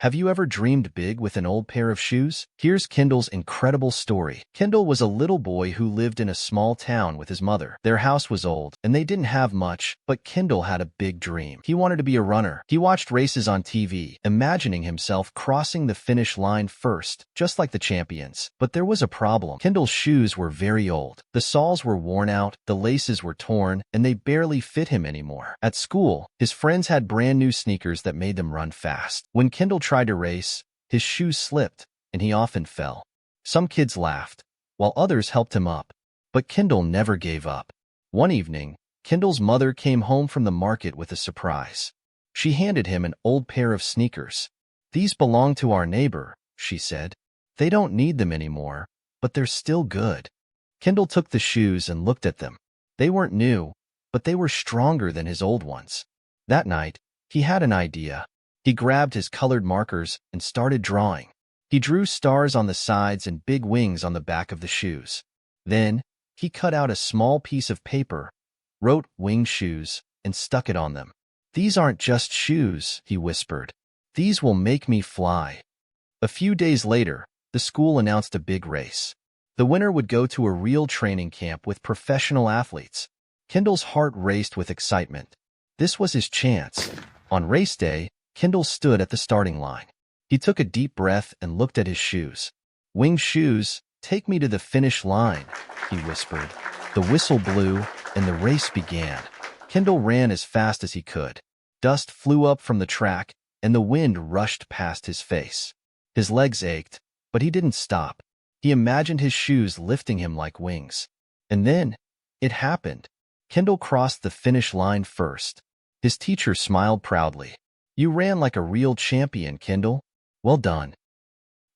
Have you ever dreamed big with an old pair of shoes? Here's Kendall's incredible story. Kendall was a little boy who lived in a small town with his mother. Their house was old, and they didn't have much, but Kendall had a big dream. He wanted to be a runner. He watched races on TV, imagining himself crossing the finish line first, just like the champions. But there was a problem. Kendall's shoes were very old. The soles were worn out, the laces were torn, and they barely fit him anymore. At school, his friends had brand new sneakers that made them run fast. When Kendall tried to race, his shoes slipped, and he often fell. Some kids laughed, while others helped him up. But Kendall never gave up. One evening, Kendall's mother came home from the market with a surprise. She handed him an old pair of sneakers. "These belong to our neighbor," she said. "They don't need them anymore, but they're still good." Kendall took the shoes and looked at them. They weren't new, but they were stronger than his old ones. That night, he had an idea. He grabbed his colored markers and started drawing. He drew stars on the sides and big wings on the back of the shoes. Then, he cut out a small piece of paper, wrote "winged shoes," and stuck it on them. "These aren't just shoes," he whispered. "These will make me fly." A few days later, the school announced a big race. The winner would go to a real training camp with professional athletes. Kendall's heart raced with excitement. This was his chance. On race day, Kendall stood at the starting line. He took a deep breath and looked at his shoes. "Winged shoes, take me to the finish line," he whispered. The whistle blew, and the race began. Kendall ran as fast as he could. Dust flew up from the track, and the wind rushed past his face. His legs ached, but he didn't stop. He imagined his shoes lifting him like wings. And then, it happened. Kendall crossed the finish line first. His teacher smiled proudly. "You ran like a real champion, Kendall. Well done."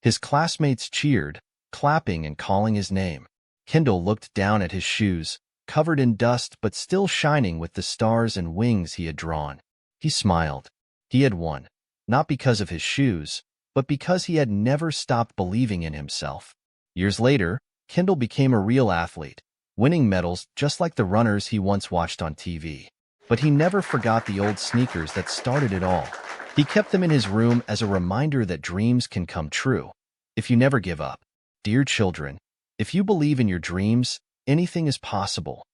His classmates cheered, clapping and calling his name. Kendall looked down at his shoes, covered in dust but still shining with the stars and wings he had drawn. He smiled. He had won, not because of his shoes, but because he had never stopped believing in himself. Years later, Kendall became a real athlete, winning medals just like the runners he once watched on TV. But he never forgot the old sneakers that started it all. He kept them in his room as a reminder that dreams can come true, if you never give up. Dear children, if you believe in your dreams, anything is possible.